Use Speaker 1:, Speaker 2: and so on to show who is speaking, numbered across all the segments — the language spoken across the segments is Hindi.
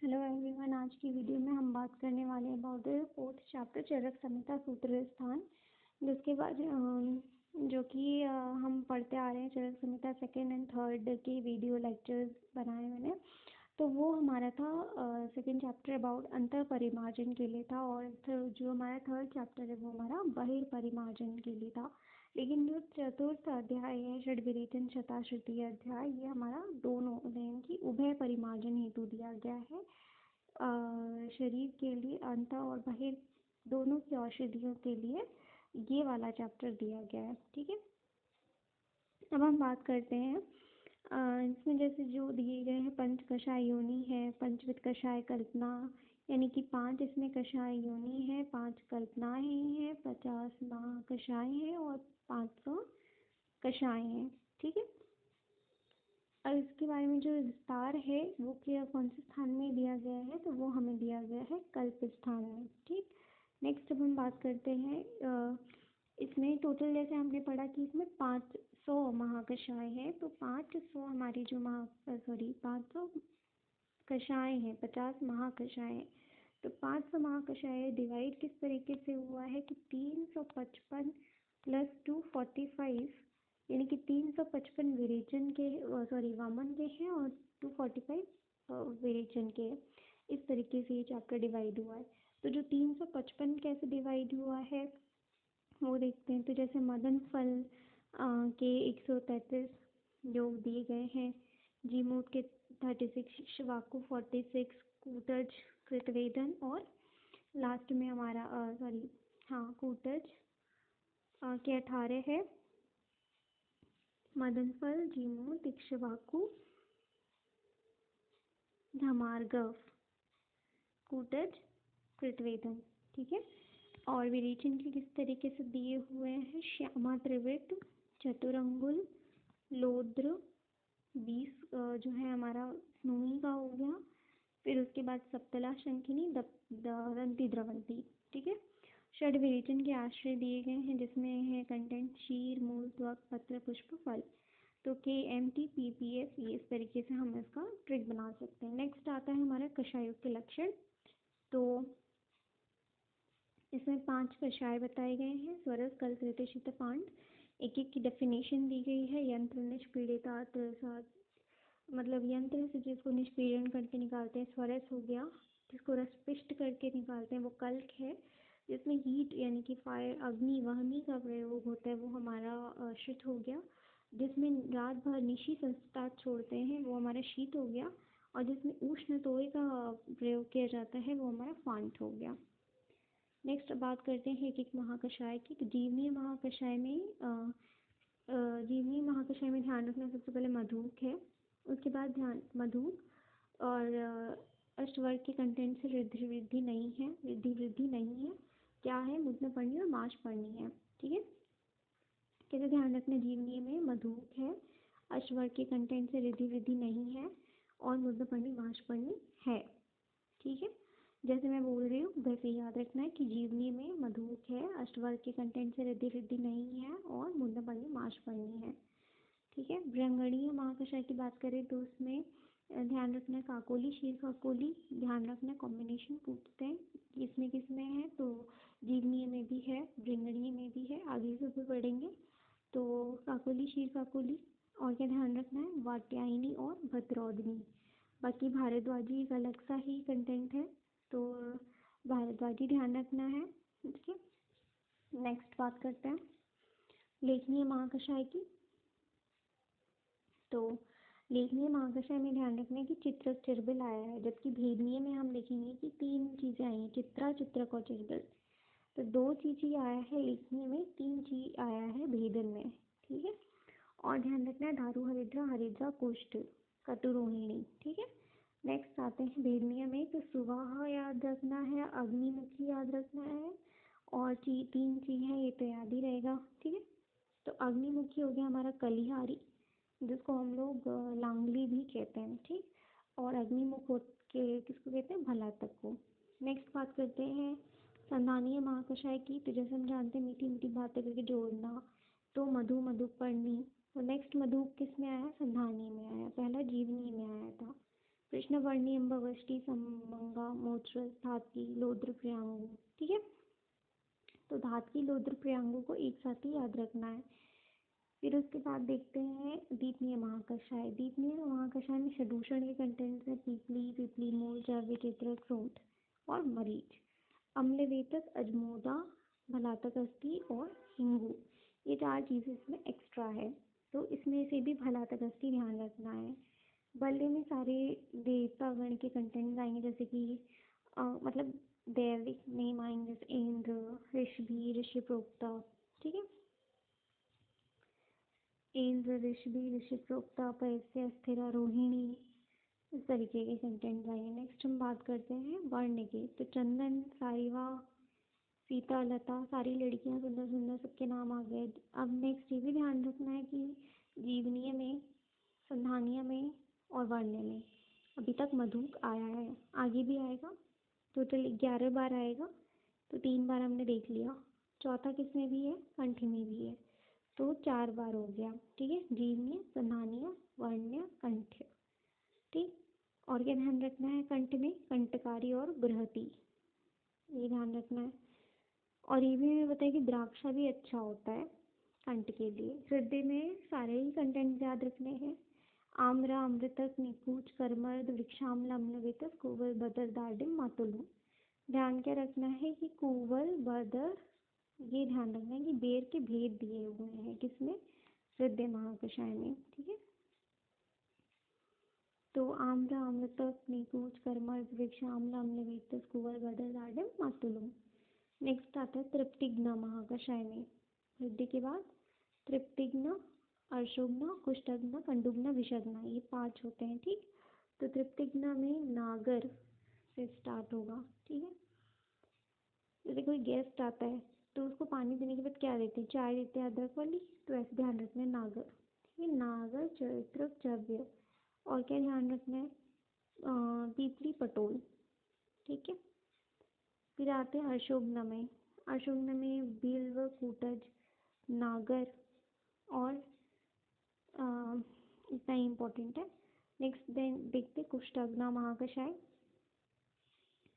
Speaker 1: हेलो एवरीवन, आज की वीडियो में हम बात करने वाले हैं अबाउट द फोर्थ चैप्टर चरक संहिता सूत्र स्थान, जिसके बाद जो कि हम पढ़ते आ रहे हैं। चरक संहिता सेकेंड एंड थर्ड के वीडियो लेक्चर्स बनाए मैंने, तो वो हमारा था सेकेंड चैप्टर अबाउट अंतर परिमार्जन के लिए था, और जो हमारा थर्ड चैप्टर है वो हमारा बहिर्परिमार्जन के लिए था। लेकिन जो चतुर्थ अध्याय है षड्विरेचन शताश्रुति अध्याय, ये हमारा दोनों यानी कि उभय परिमार्जन हेतु दिया गया है। शरीर के लिए अंत और बहिर दोनों की औषधियों के लिए ये वाला चैप्टर दिया गया है। ठीक है, अब हम बात करते हैं इसमें जैसे जो दिए गए हैं पंच कषाय योनि है, पंचविध कषाय कल्पना, यानी कि 5 इसमें कषाय योनि है, 5 कल्पनाएं हैं, 50 महाकषाय हैं और 500 कषाय हैं। ठीक है, और इसके बारे में जो विस्तार है वो क्या कौन से स्थान में दिया गया है, तो वो हमें दिया गया है कल्प स्थान में। ठीक, नेक्स्ट अब हम बात करते हैं इसमें टोटल जैसे हमने पढ़ा कि इसमें 500 महाकषाय है, तो 500 हमारी जो 500 कषाय हैं, 50 महाकषाय हैं, तो 500 महाकषाय डिवाइड किस तरीके से हुआ है कि 355 प्लस 245, यानी कि 355 विरेचन के वामन के हैं और 245 विरेचन के। इस तरीके से ये चैप्टर डिवाइड हुआ है। तो जो 355 कैसे डिवाइड हुआ है वो देखते हैं। तो जैसे मदन फल के 133 योग दिए गए हैं, जीमूत के 36, शिवाकु 46, कूटज कृतवेदन और लास्ट में हमारा कूटज के 18 है, मदनफल, जीमूत, इक्ष्वाकु, धमार्गव, कूटज, कृतवेदन। ठीक है, और विरेचन के किस तरीके से दिए हुए हैं, श्यामा त्रिवृत्त, चतुरंगुल, लोद्र 20 जो है हमारा स्नोई का हो गया, फिर उसके बाद सप्तला, शंखिनी, दंती, द्रवंती। ठीक है, षड विरेचन के आश्रय दिए गए हैं, जिसमें है कंटेंट शीर, मूल, त्वक, पत्र, पुष्प, फल। तो KMT PPF, ये इस तरीके से हम इसका ट्रिक बना सकते हैं। नेक्स्ट आता है हमारा कषायों के लक्षण। तो इसमें 5 कषाय बताए गए हैं, स्वरस, कल, कृत, शीत, पांड। एक एक की डेफिनेशन दी गई है। यंत्र निष्पीड़िता, मतलब यंत्र से जिसको निष्पीड़न करके निकालते हैं स्वरस हो गया, जिसको रसपिष्ट करके निकालते हैं वो कल्क है, जिसमें हीट यानी कि फायर, अग्नि, वहनी का प्रयोग होता है वो हमारा शीत हो गया, जिसमें रात भर निशी संस्था छोड़ते हैं वो हमारा शीत हो गया, और जिसमें उष्ण तोय का प्रयोग किया जाता है वो हमारा फांट हो गया। नेक्स्ट बात करते हैं एक एक महाकषाय की। तो जीवनीय महाकषाय में ध्यान रखना सबसे पहले मधुक है, उसके बाद ध्यान मधुक और अष्टवर्ग के कंटेंट से वृद्धि नहीं है, क्या है, मुद्न पढ़नी और माश पढ़नी है। ठीक है, कैसे ध्यान रखना, जीवनीय में मधुक है, अष्टवर्ग के कंटेंट से वृद्धि नहीं है और मुद्न पढ़नी माश पढ़नी है। ठीक है, जैसे मैं बोल रही हूँ वैसे याद रखना है कि जीवनी में मधुक है, अष्टवर्ग के कंटेंट से वृद्धि नहीं है और मुद्न पढ़नी माश पढ़नी है। ठीक है, व्यंगणीय महाकषाय की बात करें तो उसमें ध्यान रखना है काकोली, शीर काकोली, ध्यान रखना कॉम्बिनेशन पूछते हैं किसमें किसमें है, तो जीवनीय में भी है, व्यंगणीय में भी है, आगे से भी पढ़ेंगे। तो काकोली, शीर काकोली, और क्या ध्यान रखना है, वात्यायनी और भद्रौदनी। बाकी भारद्वाजी एक अलग सा ही कंटेंट है, तो भारद्वाजी ध्यान रखना है। ठीक है, नेक्स्ट बात करते हैं लेखनीय महाकषाय की। तो लेखनीय महाकषाय में ध्यान रखना कि चित्र चिरबिल आया है, जबकि भेदनीय में हम देखेंगे कि 3 चीज़ें आई हैं, चित्रा, चित्रक और चिरबिल। तो 2 चीज़ ही आया है लेखनीय में, 3 चीज आया है भेदन में। ठीक है, और ध्यान रखना है दारू, हरिद्रा, हरिद्रा, कुष्ठ, कटुरोहिणी। ठीक है, नेक्स्ट आते हैं भेदनीय में। तो सुवाह याद रखना है, अग्निमुखी याद रखना है, और 3 चीज है, ये तो याद ही रहेगा। ठीक है, तो अग्निमुखी हो गया हमारा कलिहारी, जिसको हम लोग लांगली भी कहते हैं। ठीक, और अग्निमुख के किसको कहते हैं, भलातक को। नेक्स्ट बात करते हैं संधानीय महाकषाय की। तो जैसे हम जानते हैं मीठी मीठी बातें करके जोड़ना, तो मधुक पढ़नी। तो नेक्स्ट मधुक किस में आया, संधानीय में आया, पहला जीवनी में आया था। कृष्णवर्णी अम्बवष्टि समंगा मोचरस धात्की लोद्र प्रियांगु। ठीक है, तो धात्की लोद्र प्रियांगु को एक साथ ही याद रखना है। फिर उसके बाद देखते हैं दीपनीय महाकषाय। दीपनीय महाकषाय में षडूषण के कंटेंट्स हैं पीपली, पिपली मूल, जैव चित्र, क्रोध और मरीच। अम्लवेतक, अजमोदा, भलातक अस्थि और हिंगू, ये 4 चीज़ें इसमें एक्स्ट्रा है, तो इसमें से भी भलातक अस्थि ध्यान रखना है। बल्ले में सारे देवता गण के कंटेंट्स आएंगे, जैसे कि मतलब दैविक नेम आएंगे, जैसे इंद्र, ऋषभि, ऋषिप्रोक्ता। ठीक है, इंद्र, ऋषभि, ऋषिप्रोक्ता, पैस्य, अस्थिरा, रोहिणी, इस तरीके के कंटेंट आएंगे। नेक्स्ट हम बात करते हैं वर्ण के। तो चंदन, सारिवा, सीता, लता, सारी लड़कियां सुंदर सुंदर, सबके नाम आ गए। अब नेक्स्ट ये भी ध्यान रखना है कि जीवनीय में, संधानीय में और वर्ण्य में अभी तक मधुक आया है, आगे भी आएगा। टोटल 11 बार आएगा, तो 3 बार हमने देख लिया। चौथा किसमें भी है? कंठ में भी है, तो 4 बार हो गया। ठीक है, जीवनीय, संधानीय, वर्ण्य, कंठ। ठीक, और क्या ध्यान रखना है कंठ में? कंठकारी और बृहति, ये ध्यान रखना है। और ये भी हमें बताया कि द्राक्षा भी अच्छा होता है कंठ के लिए। हृदय में सारे ही कंटेंट याद रखने हैं। आम्र, अमृतक, निकुंज, कर्मद, वृक्षाम्ल, अम्लवेतक, कुवल, बदर, दार्डिम, मातुलु। ध्यान क्या रखना है कि कुवल, बदर, ये ध्यान रखना है कि बेर के भेद दिए हुए हैं किसमें? हृदय महाकषाय में। ठीक है, तो आम्र, अमृतक, निकुंज, कर्मद, वृक्षाम्ल, अम्लवेतक, कुवल, बदर, दार्डिम, मातुलु। नेक्स्ट आता है तृप्तिघ्न महाकषाय में। हृदय के बाद तृप्तिघ्न, अर्शोघ्न, कुष्ठघ्न, कंडुघ्न, विषघ्न, ये 5 होते हैं। ठीक, तो तृप्तिघ्न में नागर से स्टार्ट होगा। ठीक है, जैसे कोई गेस्ट आता है तो उसको पानी देने के बाद क्या देते हैं? चाय देते हैं अदरक वाली, तो ऐसे ध्यान रखना है नागर। ठीक है, नागर, चरित्र, चव्य। और क्या ध्यान रखना है? पीपली, पटोल। ठीक है, फिर आते हैं अशोभन में। अशोभन में बिल्व, कूटज, नागर और इतना ही इम्पोर्टेंट है। नेक्स्ट देन देखते कुष्ठघ्न महाकषाय।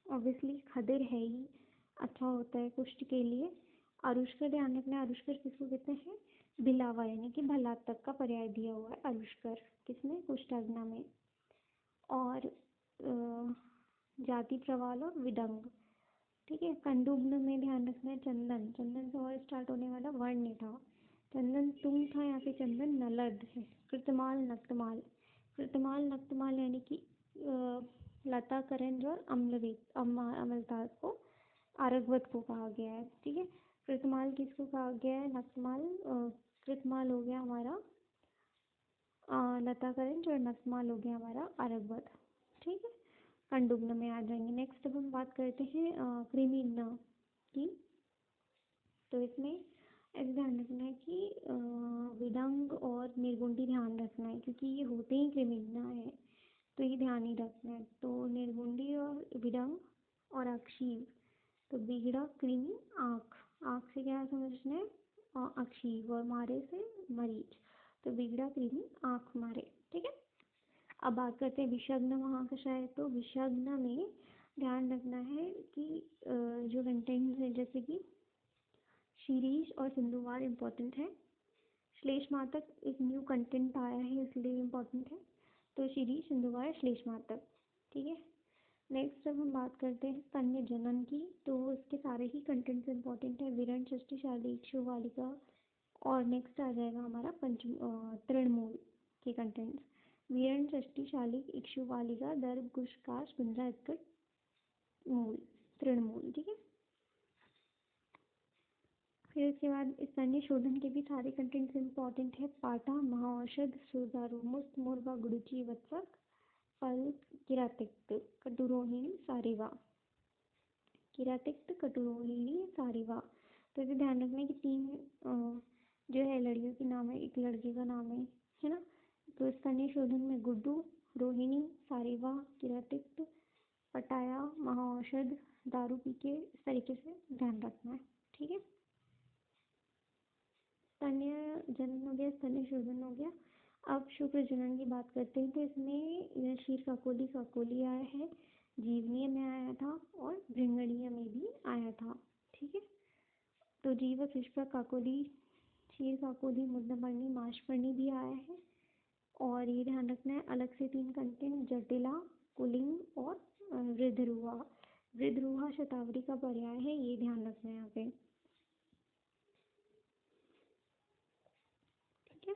Speaker 1: ऑब्वियसली खदिर है ही, अच्छा होता है कुष्ठ के लिए। अरुष्कर ध्यान रखना है। अरुष्कर किसको कहते हैं? भिलावा, यानी कि भलातक का पर्याय दिया हुआ है अरुष्कर, किसमें? कुष्ठघ्न में। और जाति, प्रवाल और विदंग। ठीक है, कंडुग्न में ध्यान रखना है चंदन। चंदन से और स्टार्ट होने वाला वर्ण था। चंदन तुंग था, यहाँ पे चंदन नलद है। कृतमाल, नक्तमाल। कृतमाल, नक्तमाल यानी कि लता, करेंद्र और अमलतास को, आरगवत को कहा गया है। ठीक है, कृतमाल किसको कहा गया है? नक्तमाल। कृतमाल हो गया हमारा लता, करेंद्र, और नक्तमाल हो गया हमारा आरगवत। ठीक है, कंडुग्न में आ जाएंगे। नेक्स्ट अब हम बात करते हैं कृमिघ्न की। तो इसमें ऐसे ध्यान रखना है कि विदंग और निर्गुंडी ध्यान रखना है, क्योंकि ये होते ही कृमिघ्न है, तो ये ध्यान ही रखना है। तो निर्गुंडी और विदंग और अक्षीव। तो बिगड़ा, कृमि, आँख। आँख से क्या समझना है? अक्षीव, और मारे से मरीच। तो बिगड़ा, कृमि, आँख मारे। ठीक है, अब बात करते हैं विषग्न महाकषाय। तो विषग्न में ध्यान रखना है कि जो कंटेंट्स है, जैसे कि शीरीष और सिंधुवार इम्पोर्टेंट है। श्लेषमातक एक न्यू कंटेंट आया है, इसलिए इम्पोर्टेंट है। तो शीरीष, सिंधुवार, श्लेषमातक। ठीक है, नेक्स्ट अब हम बात करते हैं स्तन्य जनन की। तो इसके सारे ही कंटेंट्स इम्पोर्टेंट है। विरण, षष्टिशाली, इक्षुवालिका। और नेक्स्ट आ जाएगा हमारा तृणमूल के कंटेंट्स। विरण, षष्टिशालिक, इक्षुवालिका, दर्भ, कुशकाश, गुंजा, स्कट, मूल, तृणमूल। ठीक है, फिर उसके बाद स्तन्य शोधन के भी सारे कंटेंट्स इम्पोर्टेंट है। पाठा, महाऔषध, सुधारू, मुस्त, मुर्वा, गुड़ुचि, वत्सक, फल, किरातिक्त, कटुरोहिणी, सारिवा। किरातिक्त, कटुरोहिणी, सारिवा। तो इसे ध्यान रखना है कि 3 जो है लड़कियों के नाम है, एक लड़के का नाम है ना। तो स्तन्य शोधन में गुड्डू, रोहिणी, सारिवा, किरातिक्त, पटाया, महाऔषध, दारू पी के, इस तरीके से ध्यान रखना है। ठीक है, स्तन्य जनन हो गया, स्तन्य शोधन हो गया। अब शुक्र जनन की बात करते हैं तो इसमें क्षीर काकोली आया है, जीवनीय में आया था और भृंगणीय में भी आया था। ठीक है, तो जीव कृष्ण काकोली, क्षीर काकोली, मुद्दपर्णी, माशपर्णी भी आया है। और ये ध्यान रखना है अलग से 3 कंटेंट, जटिला, कुलिंग और वृद्धरुहा। वृद्धरुहा शतावरी का पर्याय है, ये ध्यान रखना है यहाँ पे। ठीक है,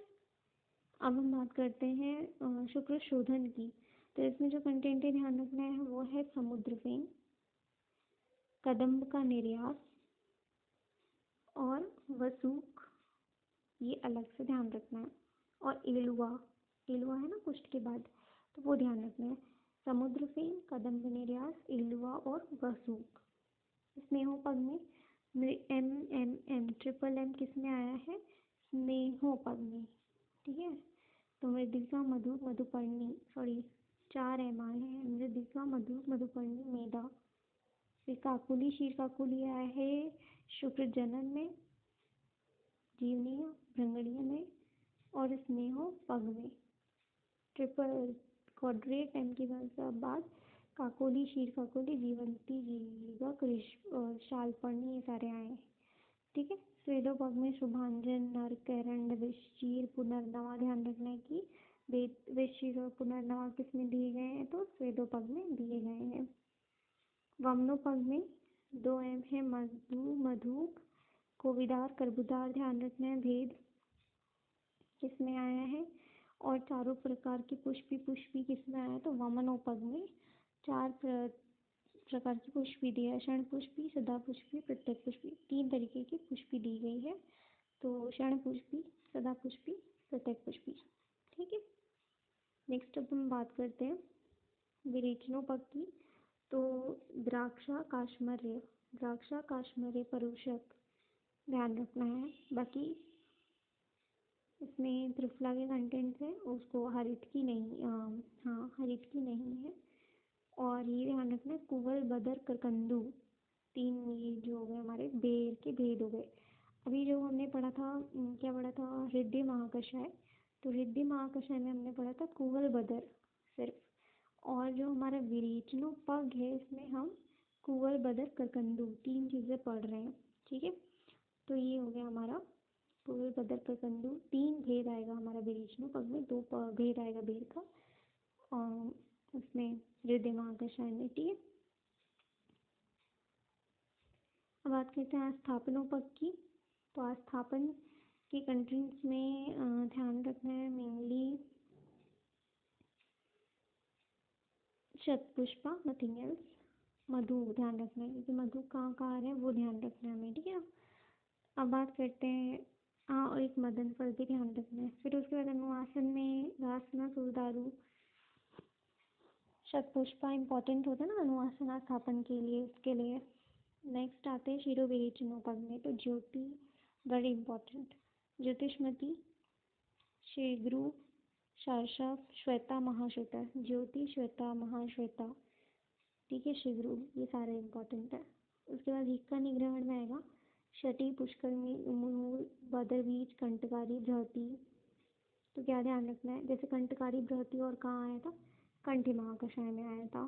Speaker 1: अब हम बात करते हैं शुक्र शोधन की। तो इसमें जो कंटेंट है ध्यान रखना है वो है समुद्र फेन, कदम्ब का निर्यास और वसूख, ये अलग से ध्यान रखना है। और एलुआ, एलुआ है ना कुष्ठ के बाद, तो वो ध्यान रखना है। समुद्र फेन, कदम्ब निर्यास, एलुआ और वसूख। स्नेहोपग में M M M triple M किस में आया है? स्नेहोपग में। ठीक है, तो मृदिका, मधु, मधुपर्णी, सॉरी 4 एम आए हैं, मृदिका, मधु, मधुपर्णी, मेधा। फिर काकुली, क्षीर काकुली आया है शुक्र जनन में, जीवनीय, भृंगणीय में और स्नेहोपग में। ट्रिपल क्वाड्रेट एम की बाद काकोली, क्षीर काकोली, जीवंती, जीविका, शालपर्णी, ये सारे आए हैं। ठीक है, स्वेदोपग में शुभांजन, नर, कैरंड, वृश्चिर, पुनर्नवा। ध्यान रखना है कि वृश्चिर और पुनर्नवा किस में दिए गए हैं? तो स्वेदोपग में दिए गए हैं। वमनोपग में 2 एम है, मधु, मधुक, कोविदार, कर्बुदार। ध्यान रखना है भेद किस में आया है। और चारों प्रकार की पुष्पी किस में आया है? तो वमनोपग में 4 प्रकार की पुष्पी दी है, क्षण पुष्पी, सदा पुष्पी, प्रत्येक पुष्पी। 3 तरीके की पुष्पी दी गई है, तो क्षण पुष्पी, सदा पुष्पी, प्रत्येक पुष्पी। ठीक है, नेक्स्ट अब हम बात करते हैं विरेचनोपग की। तो द्राक्षा, काश्मर्य, द्राक्षा, काश्मर्य, परुषक, ध्यान रखना है। बाकी इसमें त्रिफला के कंटेंट्स है, उसको हरित की नहीं, हाँ हरित की नहीं है। और ये ध्यान रखना है कुवल, बदर, करकंदू, 3 ये जो हो गए हमारे बेर के भेद हो गए। अभी जो हमने पढ़ा था, क्या पढ़ा था? हृदय महाकषाय। तो हृदय महाकषाय में हमने पढ़ा था कुवल, बदर सिर्फ। और जो हमारा विरेचनोपग है इसमें हम कुवल, बदर, करकंदू 3 चीज़ें पढ़ रहे हैं। ठीक है, तो ये हो गया हमारा कुवल, बदर, करकंदू। 3 भेद आएगा हमारा विरेचनोपग में, 2 भेद आएगा बेर का और उसमें हृदय महाकषाय में। ठीक है, अब बात करते हैं आस्थापनोपग की। तो आस्थापन के कंटेंट्स में ध्यान रखना है मेनली शतपुष्पा, नथिंग एल्स। मधु ध्यान रखना है क्योंकि मधु कहाँ कहाँ है वो ध्यान रखना है हमें। ठीक है ना, अब बात करते हैं और एक मदन फल भी ध्यान रखना है। फिर उसके बाद अनुवासन में रासना, सुरदारू, शतपुष्पा इम्पॉर्टेंट होता है ना अनुवासन स्थापन के लिए, उसके लिए। नेक्स्ट आते हैं शिरो विरेचनोपग में। तो ज्योति वेरी इंपॉर्टेंट, ज्योतिषमती, शेगरू, शार्शव, श्वेता, महाश्वेता। ज्योति, श्वेता, महाश्वेता। ठीक है, शिगरू, ये सारे इंपॉर्टेंट है। उसके बाद हिक्का निग्रहण में आएगा शटी, पुष्कर, मूल, बदरबीज, कंटकारी, बृहति। तो क्या ध्यान रखना है? जैसे कंटकारी, बृहति और कहाँ आया था? कंठी महाकषाय में आया था,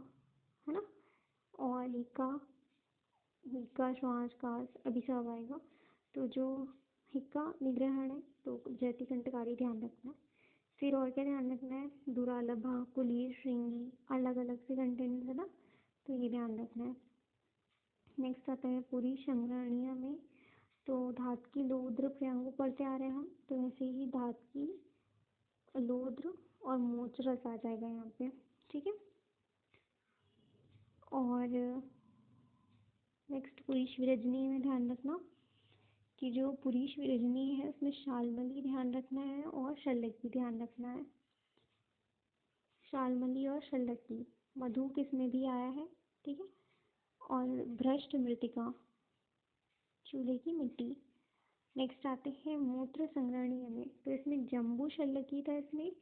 Speaker 1: है ना। और हिक्का, हिक्का, श्वास, कास, अभी सब आएगा। तो जो हिक्का निग्रहण है तो जैति, कंटकारी ध्यान रखना है। फिर और क्या ध्यान रखना है? दुरालभा, कुलीर, श्रृंगी, अलग अलग से कंटेंट है ना, तो ये ध्यान रखना है। नेक्स्ट आता है पूरी संग्रहणीय में। तो धात की लौद्र प्रयांगों पढ़ते आ रहे हैं हम, तो ऐसे ही धात की लौद्र और मोचरस आ जाएगा यहाँ पे। ठीक है, और नेक्स्ट पुरीश विरजनी में ध्यान रखना कि जो पुरीश विरजनी है उसमें शाल्मली ध्यान रखना है और शल्यकी ध्यान रखना है। शाल्मली और शल्यकी। मधु किस में भी आया है। ठीक है, और भ्रष्ट मृतिका, चूल्हे की मिट्टी। नेक्स्ट आते हैं मूत्र संग्रहणीय में। तो इसमें जम्बू शल्यकी था, इसमें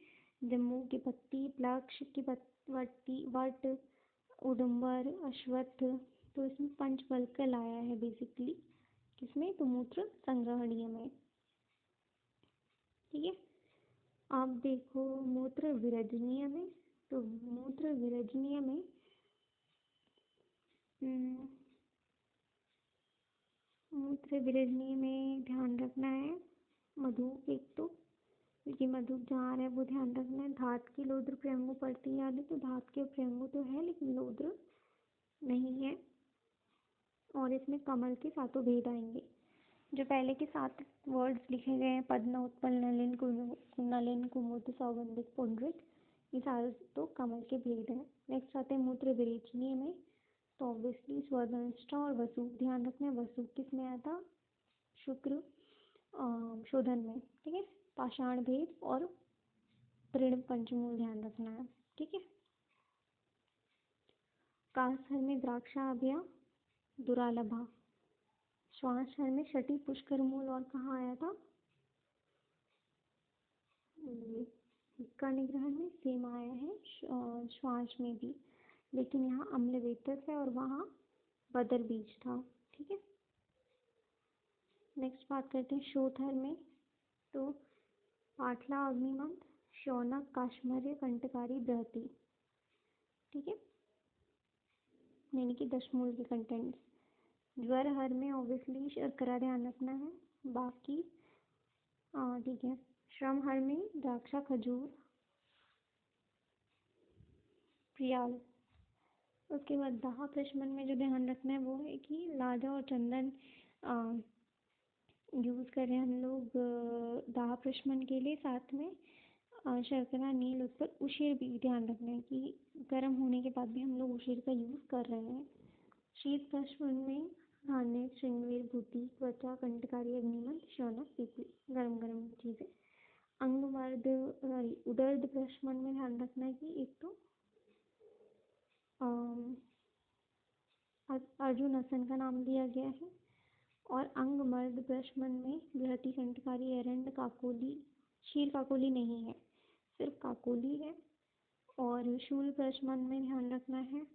Speaker 1: जम्बू की पत्ती, प्लक्ष की वट्टी, वट, उदुम्बर, अश्वत्थ। तो इसमें पंचवल्कल आया है बेसिकली किसमें? तो मूत्र संग्रहणीय में। ठीक है, आप देखो मूत्र विरजनीय में, तो मूत्र विरजनीय में मूत्र विरजनीय में ध्यान रखना है मधुप, एक तो क्योंकि मधुप जहाँ आ रहा है वो ध्यान रखना है। धात की लोद्र प्रयंगु पड़ती है आगे, तो धात के प्रयंगु तो है लेकिन लोद्र नहीं है। और इसमें कमल के सातों भेद आएंगे। जो पहले के 7 वर्ड्स लिखे गए हैं, पद्म, उत्पल, नलिन, कुमुद, सौगंधिक, पुंडरिक, ये सारे तो कमल के भेद हैं। नेक्स्ट आते हैं मूत्र विरेचनीय में, तो ऑब्वियसली स्वदंष्टा और वसु ध्यान रखना है। वसु किस में आया था? शुक्र शोधन में, ठीक है। पाषाण भेद और तृण पंचमूल ध्यान रखना है, ठीक है। कास्थल में द्राक्षाभ्या दुरालभा। श्वासहर में छठी पुष्कर मूल और कहाँ आया था? का निग्रहण में सेम आया है, श्वास में भी, लेकिन यहाँ अम्ल वेतस है और वहाँ बदर बीज था, ठीक है। नेक्स्ट बात करते हैं शोथर में, तो पाटला अग्निमंत, शौनक, काश्मर्य, कंटकारी, बृहति, ठीक है, यानी कि दशमूल के कंटेंट्स। ज्वर हर में ऑब्वियसली शर्करा ध्यान रखना है, बाकी ठीक है। श्रम हर में द्राक्षा, खजूर, प्रियाल। उसके बाद दाह प्रशमन में जो ध्यान रखना है वो है कि लाजा और चंदन यूज़ कर रहे हैं हम लोग दाह प्रशमन के लिए। साथ में शर्करा, नील, उस पर उशीर भी ध्यान रखना है कि गर्म होने के बाद भी हम लोग उशीर का यूज़ कर रहे हैं। शीत प्रशमन में धान्य, श्रृंगवीर, भूति, त्वचा, कंटकारी, अग्निमंत, शौनक, पीपली, गरम गरम चीज़ें। अंगमर्द उदर्द प्रशमन में ध्यान रखना है कि एक तो अर्जुन आसन का नाम दिया गया है। और अंगमर्द प्रशमन में बृहति, कंटकारी, एरंड, काकोली, क्षीर काकोली नहीं है, सिर्फ काकोली है। और शूल प्रशमन में ध्यान रखना है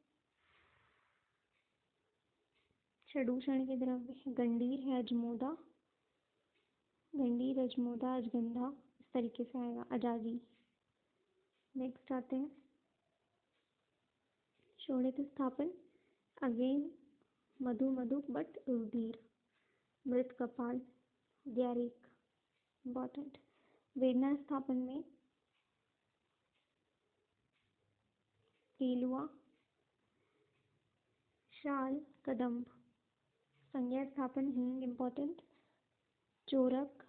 Speaker 1: षडूषण के द्रव्य, गंडीर है, अजमोदा, गंडीर, अजमोदा, अजगंधा, इस तरीके से आएगा, अजाजी। नेक्स्ट आते हैं शोणित स्थापन, अगेन मधु, मधु, बट रुधिर, मृत कपाल, ग्यारिक, इम्पॉर्टेंट। वेदना स्थापन में केलुआ, शाल, कदम्ब। संज्ञा स्थापन हींग, इम्पॉर्टेंट। चोरक,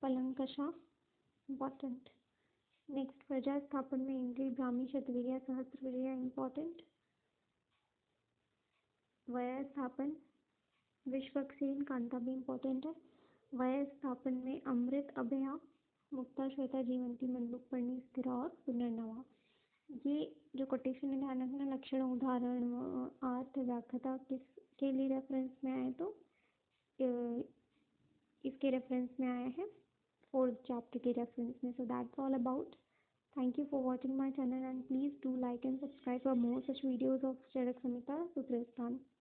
Speaker 1: पलंकशा, इम्पॉर्टेंट। नेक्स्ट प्रजा स्थापन में इंद्री, ब्राह्मी, शतवीर्या, सहस्त्रवीर्या, इम्पॉर्टेंट। वय स्थापन विश्वक्सेन, कांता भी इम्पॉर्टेंट है। वय स्थापन में अमृत, अभया, मुक्ता, श्वेता, जीवंती, मंडूक, पर्णी, स्थिरा और पुनर्नवा। ये जो कोटेशन है ध्यान रखना, लक्षण, उदाहरण, अर्थ, व्याख्याता किसके लिए रेफरेंस में आए, तो इसके रेफरेंस में आया है 4th चैप्टर के रेफरेंस में। So that's all about. Thank you for watching my channel and please do like and subscribe for more such videos of Charak Samhita Sutrasthana.